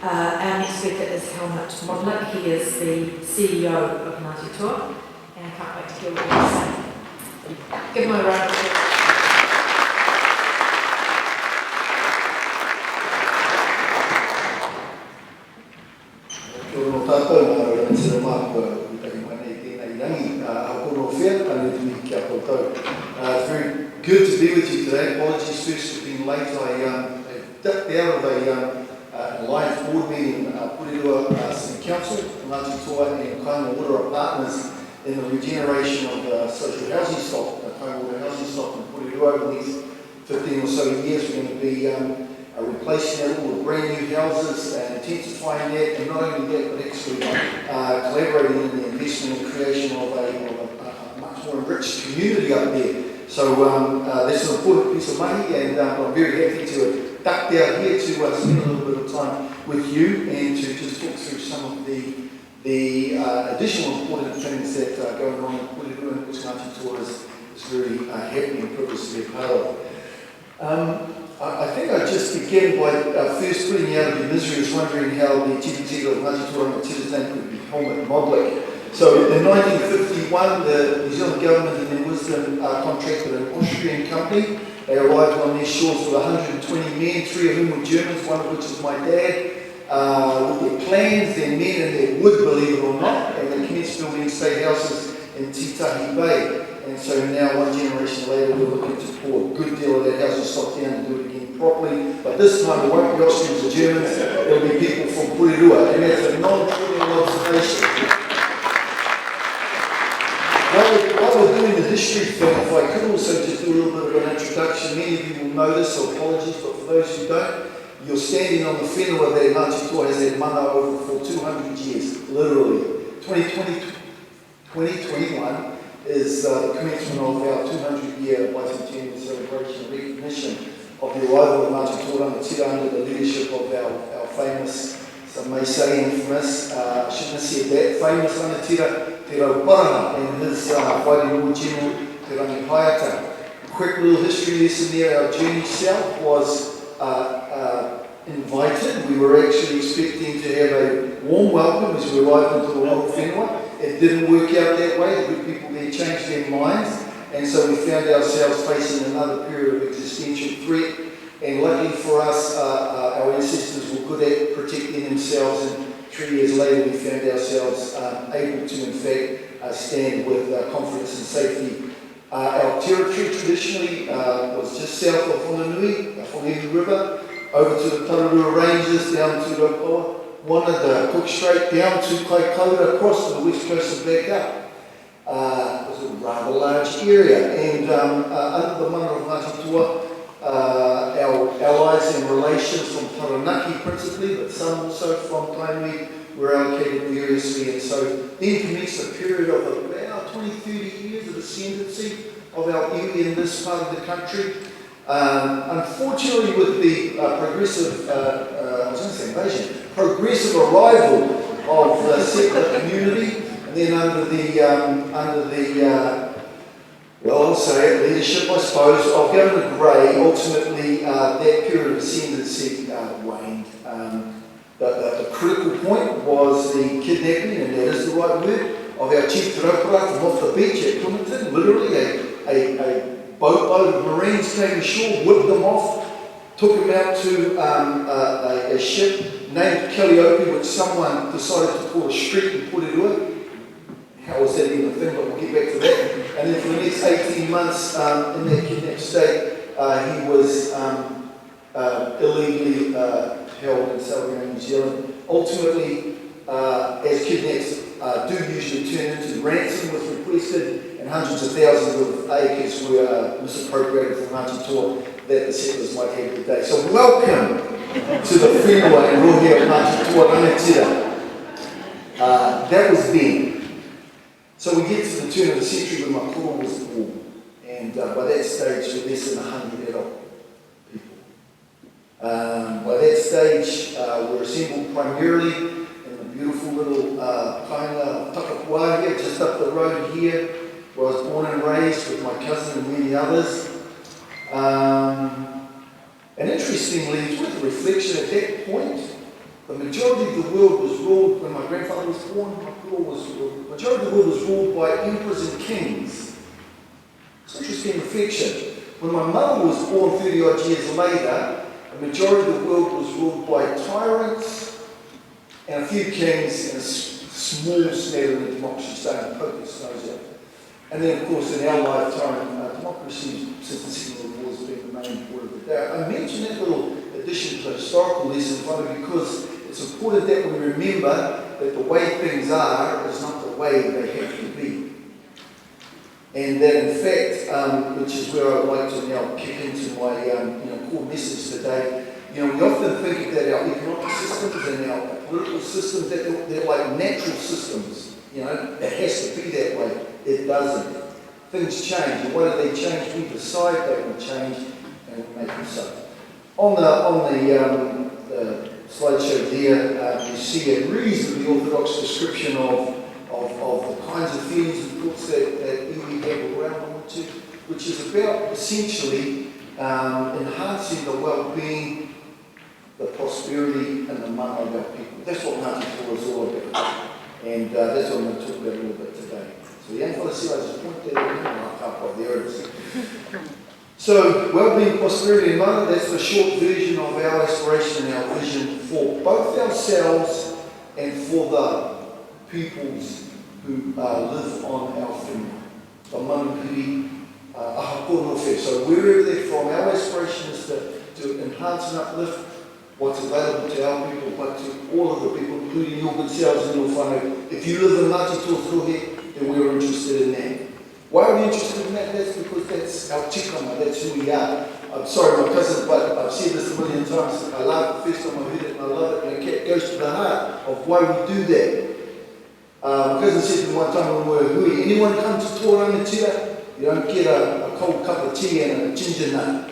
Our next speaker is Helmut Modlik. He is the CEO of Ngati Toa, and I can't wait to hear what he has to say. Give him a round of applause. Kia ora tātou, mā ora tira mākua i tahi mai nei tēnei rangi. Apono whea, ane tui kia koutou. It's very good to be with you today. Apologies first for being late. I dipped out of a live board meeting in Porirua City Council, Ngati Toa and Kainga Water partners in the regeneration of social housing stock, Kainga Water housing stock in Porirua. Over the next 15 or so years, we're going to be replacing that all with brand new houses and intensifying that, and not only that, but actually collaborating in the investment and creation of a much more enriched community up there. So that's an important piece of money, and I'm very happy to duck down here to spend a little bit of time with you and to just talk through some of the additional important things that are going on in Porirua, which Ngati Toa is very happy and privileged to be a part of. I think I'd just begin by first putting you out of your misery is wondering how the chief executive of Ngati Toa his name could be Helmut Modlik. So in 1951, the New Zealand government in their wisdom contracted an Austrian company. They arrived on their shores with 120 men, 3 of whom were Germans, one of which is my dad, with their plans, their men and their wood, believe it or not, and they commenced building state houses in Titahi Bay. And so now, one generation later, we're looking to pour a good deal of that housing stock down and do it again properly. But this time, it won't be Austrians or Germans, it'll be people from Porirua, and that's a non-trivial observation. While we're doing the history thing, if I could also just do a little bit of an introduction. Many of you will know this, so apologies, but for those who don't, you're standing on the whenua that Ngati Toa has had mana over for 200 years, literally. 2021 is the commencement of our 200-year bicentennial celebration and recognition of the arrival of Ngati Toa under the leadership of our famous, some may say infamous, I shouldn't have said that, famous Anatira Te Rauparaha and his Whaere Lord General Te Rangi Haiata. Quick little history lesson there. Our journey south was invited. We were actually expecting to have a warm welcome as we arrived into the Royal Whenua. It didn't work out that way. The good people there changed their minds, and so we found ourselves facing another period of existential threat. And luckily for us, our ancestors were good at protecting themselves, and 3 years later we found ourselves able to, in fact, stand with confidence and safety. Our territory traditionally was just south of Hononui, the Hononui River, over to the Porirua Ranges, down to Raupoa, Wanada, Cook Strait, down to Kaikoura, across to the west coast and back up. It was a rather large area, and under the mana of Ngati Toa, our allies and relations from Taranaki principally, but some also from Tainui, were allocated variously, and so then commenced a period of about 20-30 years of ascendancy of our iwi in this part of the country. Unfortunately, with the progressive arrival of the settler community, and then under the well, I'll say it, leadership, I suppose, of Governor Gray, ultimately that period of ascendancy waned. The critical point was the kidnapping, and that is the right word, of our chief Te Raupara from off the beach at Clinton. Literally, a boatload of Marines came ashore, whipped them off, took them out to a ship named Calliope, which someone decided to call a street in Porirua. How was that even a thing? But we'll get back to that. And then for the next 18 months in that kidnapped state, he was illegally held in southern New Zealand. Ultimately, as kidnaps do usually turn into, ransom was requested, and hundreds of thousands of acres were misappropriated from Ngati Toa that the settlers might have today. So welcome to the whenua and rohe of Ngati Toa Rangatira. That was then. So we get to the turn of the century when my koro was born, and by that stage we're less than 100 adult people. By that stage we're assembled primarily in the beautiful little kainga Takapua here, just up the road here, where I was born and raised with my cousin and many others. And interestingly, it's with the reflection at that point, the majority of the world was ruled, when my grandfather was born, the majority of the world was ruled by emperors and kings. It's an interesting reflection. When my mother was born 30 odd years later, the majority of the world was ruled by tyrants and a few kings and a small smattering of democracy starting to poke its nose out. And then, of course, in our lifetime, democracy since the Second World War has been the main word of the day. I mention that little addition to the historical lesson because it's important that we remember that the way things are is not the way they have to be. And that in fact, which is where I'd like to now kick into my core message today, we often think that our economic systems and our political systems, they're like natural systems. It has to be that way. It doesn't. Things change. And why do they change? We decide they will change and we make them so. On the slideshow there, you see a reasonably orthodox description of the kinds of feelings and thoughts that iwi have around Ngati, which is about essentially enhancing the well-being, the prosperity and the mana of our people. That's what Ngati Toa is all about. And that's what I'm going to talk about a little bit today. So the young fellow see I just point that in, there it is. So, well-being, prosperity and mana, that's the short version of our aspiration and our vision for both ourselves and for the peoples who live on our whenua. The manupiri, ahapō. So wherever they're from, our aspiration is to enhance and uplift what's available to our people, but to all of the people, including your good selves and your whānau. If you live in Ngati Toa, then we're interested in that. Why are we interested in that? That's because that's our tikanga, that's who we are. I'm sorry, my cousin, but I've said this a million times. I love it, the first time I heard it, and I love it, and it goes to the heart of why we do that. My cousin said to me one time when we were hui, anyone come to Tōrangatia, you don't get a cold cup of tea and a ginger nut.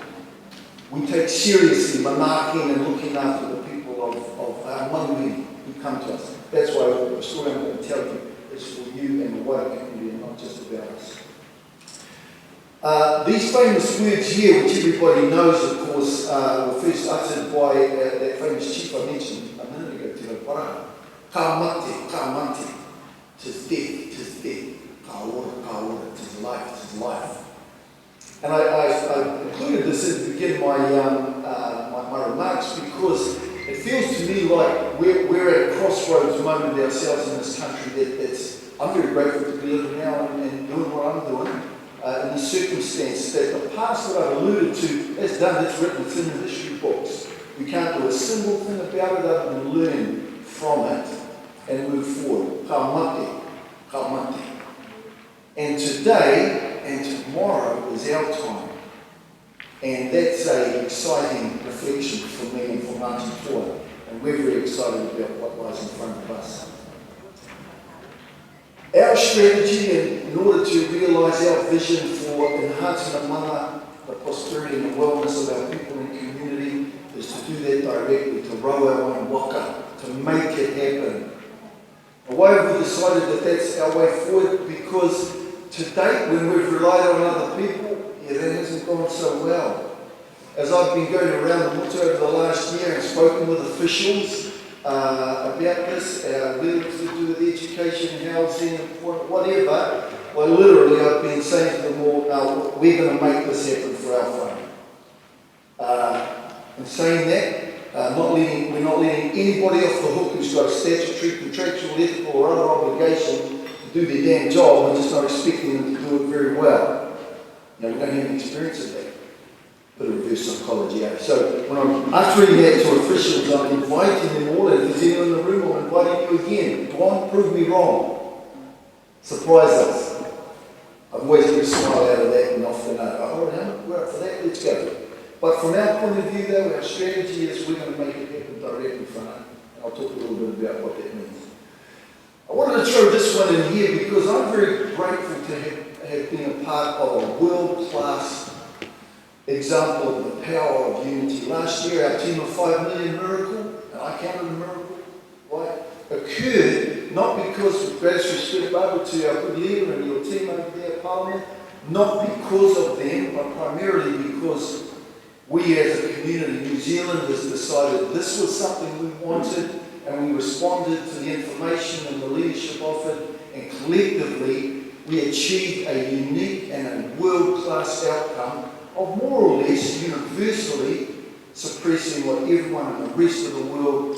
We take seriously manaking and looking after the people of our manui who come to us. That's why the story I'm going to tell you is for you and the wider community and not just about us. These famous words here, which everybody knows, of course, were first uttered by that famous chief I mentioned a minute ago, Te Paraha. Ka mate, tis death, ka ora, tis life. And I included this at the beginning of my remarks because it feels to me like we're at a crossroads moment ourselves in this country I'm very grateful to be living now and doing what I'm doing in the circumstance that the past that I've alluded to is done, it's written, it's in the history books. We can't do a single thing about it other than learn from it and move forward. Ka mate. And today and tomorrow is our time. And that's an exciting reflection for me and for Ngati Toa. And we're very excited about what lies in front of us. Our strategy in order to realise our vision for enhancing the mana, the prosperity and the wellness of our people and community is to do that directly, to row our own waka, to make it happen. Why have we decided that that's our way forward? Because to date, when we've relied on other people, that hasn't gone so well. As I've been going around the motu over the last year and spoken with officials about this, whether it's to do with education, housing, whatever, well, literally I've been saying to them all, no, we're going to make this happen for our family. In saying that, we're not letting anybody off the hook who's got a statutory, contractual, ethical or other obligation to do their damn job. We're just not expecting them to do it very well. We don't have any experience of that. Bit of reverse psychology, eh? So when I'm uttering that to officials, I'm inviting them all. If there's anyone in the room, I'm inviting you again. Go on, prove me wrong. Surprise us. I've always get a smile out of that and off the note. All right, we're up for that, let's go. But from our point of view, though, our strategy is we're going to make it happen directly in front of it. And I'll talk a little bit about what that means. I wanted to throw this one in here because I'm very grateful to have been a part of a world-class example of the power of unity. Last year, our team of 5 million miracle, and I counted a miracle, right, occurred not because of greatest respect over to our good leader and your team over there, Parliament, not because of them, but primarily because we as a community. New Zealand has decided this was something we wanted, and we responded to the information and the leadership offered, and collectively we achieved a unique and a world-class outcome of more or less universally suppressing what everyone in the rest of the world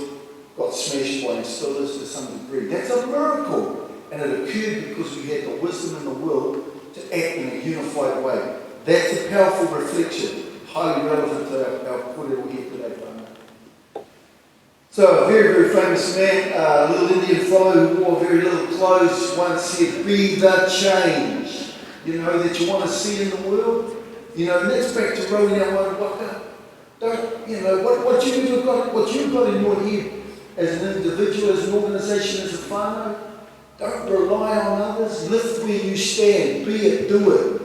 got smashed by and still is to some degree. That's a miracle, and it occurred because we had the wisdom in the world to act in a unified way. That's a powerful reflection, highly relevant to our Porirua here today. So a very, very famous man, a little Indian fellow who wore very little clothes, once said, "Be the change, that you want to see in the world." And that's back to rolling out one waka. Don't, what you've got in your head as an individual, as an organisation, as a whānau, don't rely on others. Lift where you stand, be it, do it.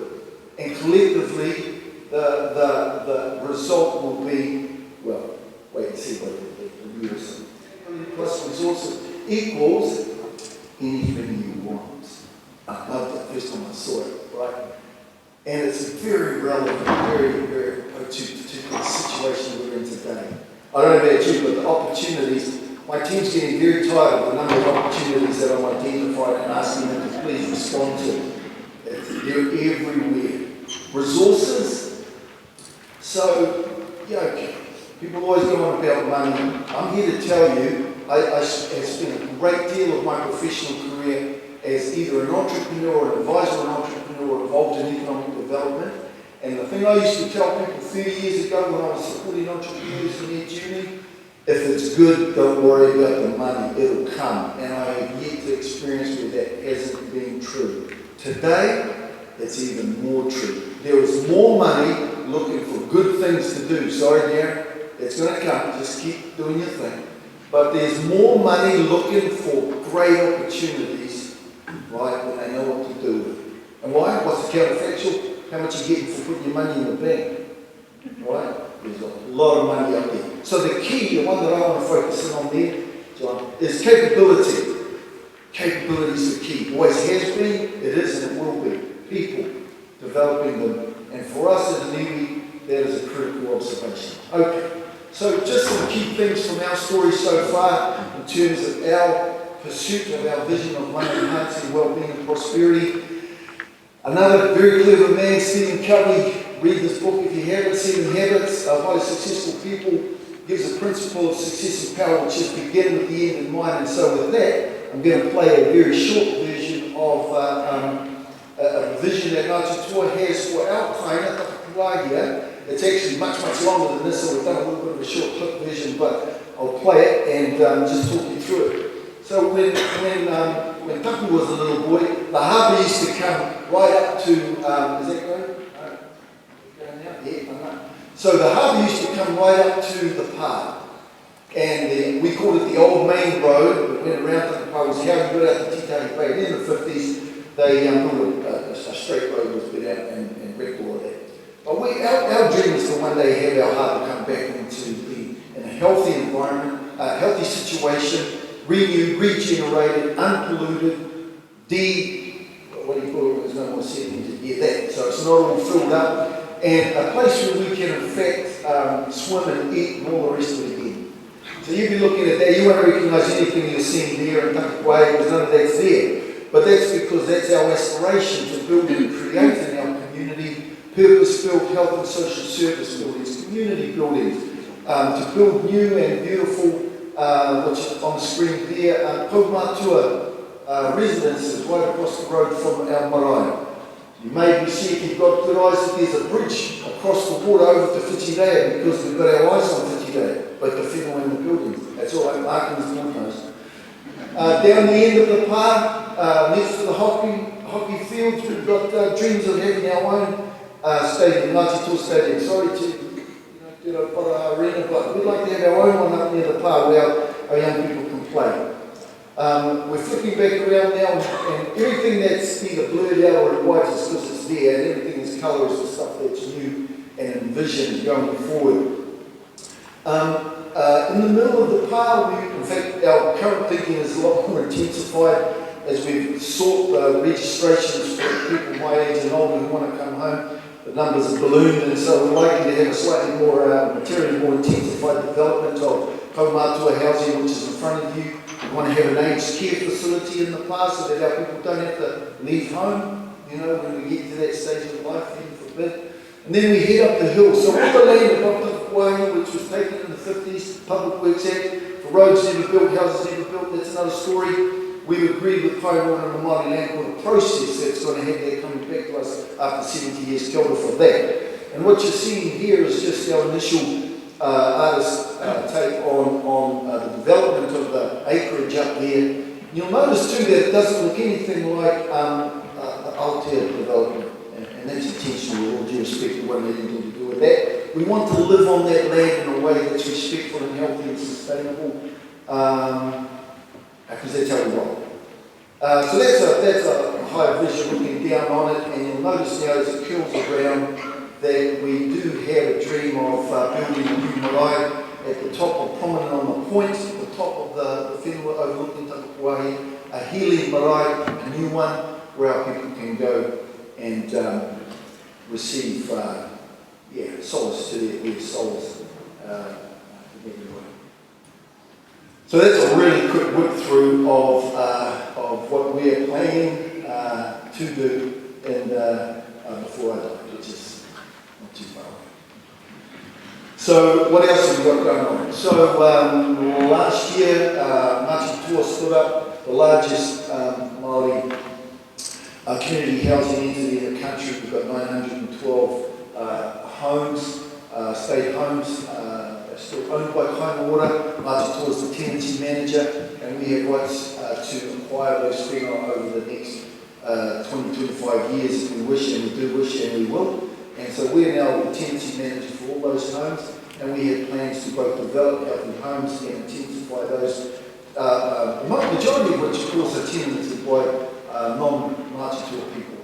And collectively, the result will be, well, wait and see what the US plus resources equals anything you want. I loved it the first time I saw it, right? And it's very relevant, very, very to the situation we're in today. I don't know about you, but the opportunities, my team's getting very tired of the number of opportunities that I'm identifying and asking them to please respond to. They're everywhere. Resources. So, people always go on about money. I'm here to tell you, I have spent a great deal of my professional career as either an entrepreneur or an advisor or an entrepreneur involved in economic development. And the thing I used to tell people 30 years ago when I was supporting entrepreneurs in their journey, if it's good, don't worry about the money, it'll come. And I have yet to experience where that hasn't been true. Today, it's even more true. There is more money looking for good things to do. Sorry, Darren, it's going to come. Just keep doing your thing. But there's more money looking for great opportunities, right, when they know what to do with it. And why? What's the counterfactual? How much are you getting for putting your money in the bank? Right? There's a lot of money out there. So the key, the one that I want to focus in on there, John, is capability. Capability is the key. Always has been, it is, and it will be. People, developing them. And for us as an iwi, that is a critical observation. Okay, so just some key things from our story so far in terms of our pursuit of our vision of money enhancing well-being and prosperity. Another very clever man, Stephen Covey, read this book if you haven't, 7 Habits of Highly Successful People, gives a principle of success and power which is begin with the end in mind. And so with that, I'm going to play a very short version of a vision that Ngati Toa has for our client here. It's actually much, much longer than this, so we've done a little bit of a short clip version, but I'll play it and just talk you through it. So when Tapu was a little boy, the harbour used to come right up to, is that going? Going out? Yeah, I'm not. So the harbour used to come right up to the park. And we called it the old main road. It went around to the park. It was how you got out to Titahi Bay. And in the 50s, they built a straight road was put out and wrecked all of that. But our dream is to one day have our harbour come back into in a healthy environment, a healthy situation, renewed, regenerated, unpolluted, what do you call it? There's no more settings. Yeah, that. So it's not all filled up. And a place where we can, in fact, swim and eat and all the rest of it again. So you'd be looking at that, you won't recognise anything you're seeing there in Ngati Toa because none of that's there. But that's because that's our aspiration to build and create in our community purpose-built health and social service buildings, community buildings, to build new and beautiful, which is on the screen there, Porirua residences right across the road from our marae. You may be seeing, if you've got good eyes, that there's a bridge across the water over to Whitirea because we've got our eyes on Whitirea, but the whenua in the buildings. That's all right, Mark and his knows. Down the end of the park, next to the hockey fields, we've got dreams of having our own stadium, Ngati Toa Stadium. Sorry to get a Porirua arena, but we'd like to have our own one up near the park where our young people can play. We're flipping back around now, and everything that's either blurred out or in white is because it's there, and everything is colours and stuff that's new and envisioned going forward. In the middle of the park, in fact, our current thinking is a lot more intensified as we've sought registrations for people my age and older who want to come home. the numbers have ballooned, and so we're likely to have a slightly more materially more intensified development of Kaumātua housing, which is in front of you. We want to have an aged care facility in the plaza so that our people don't have to leave home, you know, when we get to that stage of life, heaven forbid. And then we head up the hill. So all the land above the Hawaii, which was taken in the 50s, Public Works Act, for roads never built, houses never built, that's another story. We've agreed with Porirua and the Māori Land Court a process that's going to have that coming back to us after 70 years. Kia ora for that. And what you're seeing here is just our initial artist take on the development of the acreage up there. You'll notice too that it doesn't look anything like the Aotea development, and that's intentional with all due respect. We won't have anything to do with that. We want to live on that land in a way that's respectful and healthy and sustainable, because that's how we roll. So that's a high vision looking down on it, and you'll notice now as it curls around that we do have a dream of building a new marae at the top of prominent on the point, at the top of the whenua overlooking Tapapuahi, a healing marae, a new one where our people can go and receive solace to their souls. So that's a really quick whip through of what we are planning to do before I die, which is not too far away. So what else have we got going on? So last year, Ngati Toa stood up the largest Māori community housing entity in the country. We've got 912 homes, state homes. Still owned by Kaimawara. Ngati Toa is the tenancy manager, and we have rights to acquire those whenua over the next 20-25 years if we wish, and we do wish, and we will. And so we are now the tenancy manager for all those homes, and we have plans to both develop healthy homes and intensify those, the majority of which of course are tenanted by non-Ngati Toa people.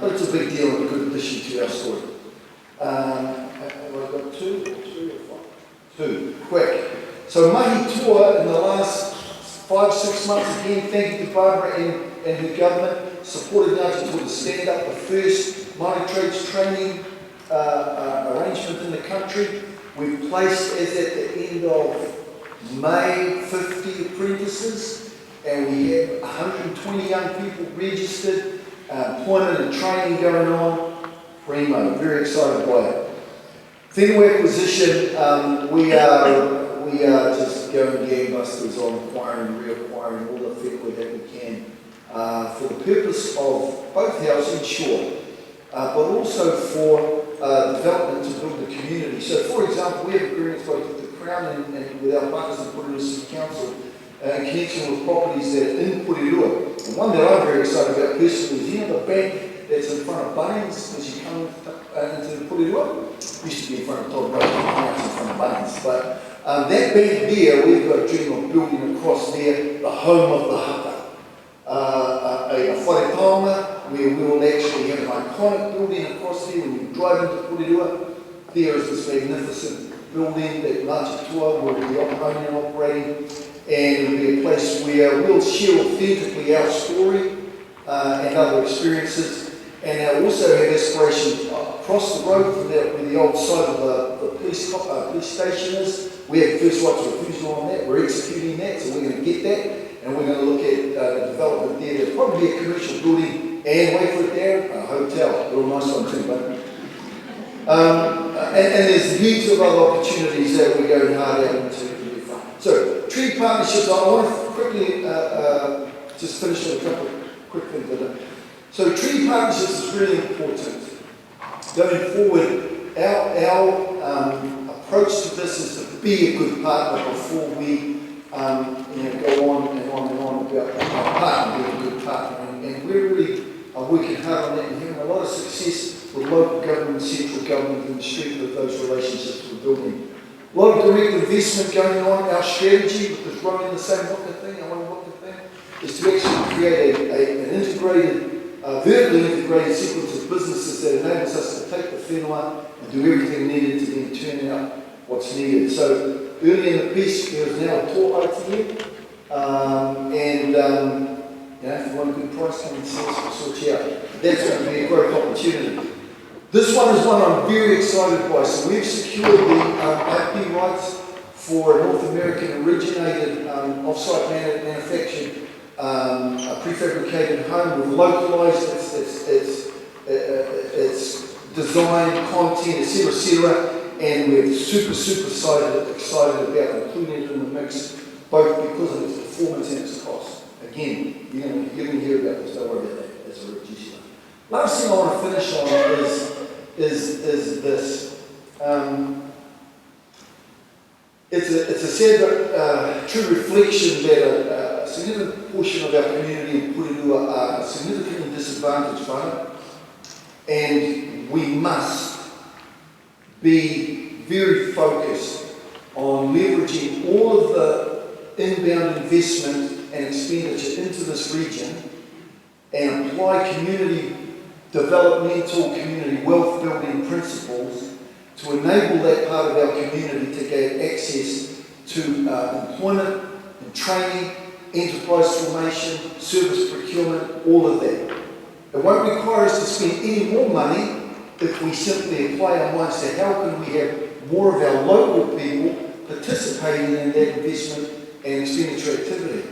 But it's a big deal and a good addition to our story. Have I got two or three or four? Two, quick. So Mahi Toa in the last 5-6 months, again, thank you to Barbara and her government, supported Ngati Toa to stand up the first Māori trades training arrangement in the country. We've placed, as at the end of May, 50 apprentices, and we have 120 young people registered, employment and training going on. Primo, very excited by it. Whenua acquisition, we are just going gangbusters on acquiring and reacquiring all the whenua that we can for the purpose of both housing, sure, but also for development to build the community. So, for example, we have agreements both with the Crown and with our partners in Porirua City Council in connection with properties that are in Porirua. And one that I'm very excited about personally is, the bank that's in front of Bunnings as you come into Porirua. Used to be in front of Todd Road, now it's in front of Bunnings. But that bank there, we've got a dream of building across there the home of the haka. A wharetonga, where we will actually have an iconic building across there. When you drive into Porirua, there is this magnificent building that Ngati Toa will be owning and operating, and it will be a place where we'll share authentically our story and other experiences. And I also have aspirations across the road from where the old site of the police station is. We have first right to refusal on that. We're executing that, so we're going to get that. And we're going to look at the development there. There'll probably be a commercial building and, wait for it there, a hotel. A real nice one too, but. And there's heaps of other opportunities that we're going hard at to do fun. So, tree partnerships, I want to quickly just finish with a couple of quick things. So tree partnerships is really important. Going forward, our approach to this is to be a good partner before we go on and on and on about our partner being a good partner. And we're really working hard on that and having a lot of success with local government, central government, and the strength of those relationships we're building. A lot of direct investment going on. Our strategy, because running the same Waka thing, our own Waka thing, is to actually create an integrated vertically integrated sequence of businesses that enables us to take the whenua and do everything needed to then turn out what's needed. So early in the piece, there is now a tour ITM, and if you want a good price, come and see us, we'll sort you out. That's going to be a great opportunity. This one is one I'm very excited by. So we've secured the IP rights for a North American originated off-site manufactured prefabricated home. We've localised its design, content, etc., and we're super excited about including it in the mix, both because of its performance and its cost. Again, you're going to hear about this. Don't worry about that. That's a reducer. Last thing I want to finish on is this. It's a sad but true reflection that a significant portion of our community in Porirua are significantly disadvantaged by it, and we must be very focused on leveraging all of the inbound investment and expenditure into this region and apply community developmental, community wealth building principles to enable that part of our community to gain access to employment and training, enterprise formation, service procurement, all of that. It won't require us to spend any more money if we simply apply our minds to how can we have more of our local people participating in that investment and expenditure activity.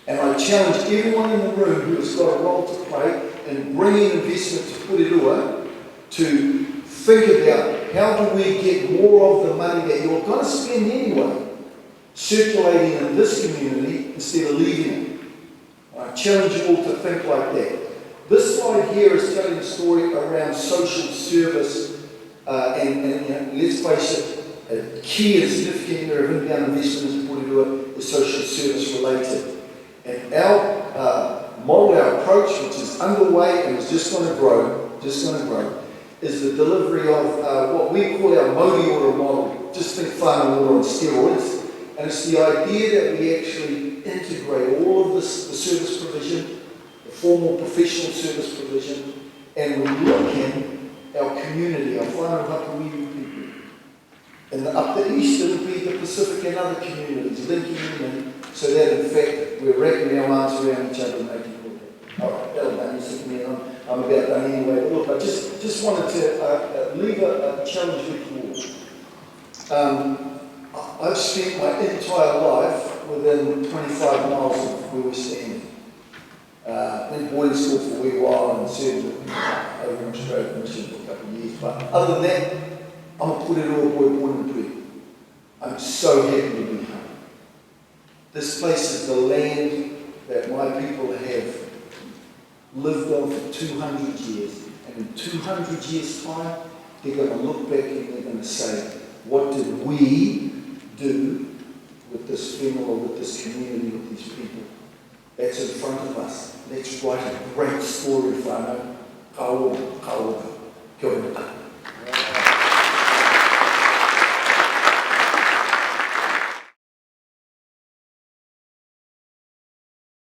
And I challenge everyone in the room who has got a role to play in bringing investment to Porirua to think about how do we get more of the money that you're going to spend anyway circulating in this community instead of leaving it. I challenge you all to think like that. This slide here is telling a story around social service and let's face it, a key and significant area of inbound investment in Porirua is social service related. And our model, our approach, which is underway and is just going to grow, is the delivery of what we call our Modi order model. Just think farm water on steroids. And it's the idea that we actually integrate all of this, the service provision, the formal professional service provision, and we look in our community, our whānau Hapuiwi people. And up the east, it'll be the Pacific and other communities, linking in so that in fact we're wrapping our arms around each other and making it work. All right, that'll done. You're sitting there, I'm about done anyway. But look, I just wanted to leave a challenge with you all. I've spent my entire life within 25 miles of where we're standing. In boarding school for a wee while and served over in Australia Commission for a couple of years. But other than that, I'm a Porirua boy born and bred. I'm so happy to be home. This place is the land that my people have lived on for 200 years. And in 200 years' time, they're going to look back and they're going to say, what did we do with this family, with this community, with these people? That's in front of us. Let's write a great story, whānau. Ka ora, kia ora.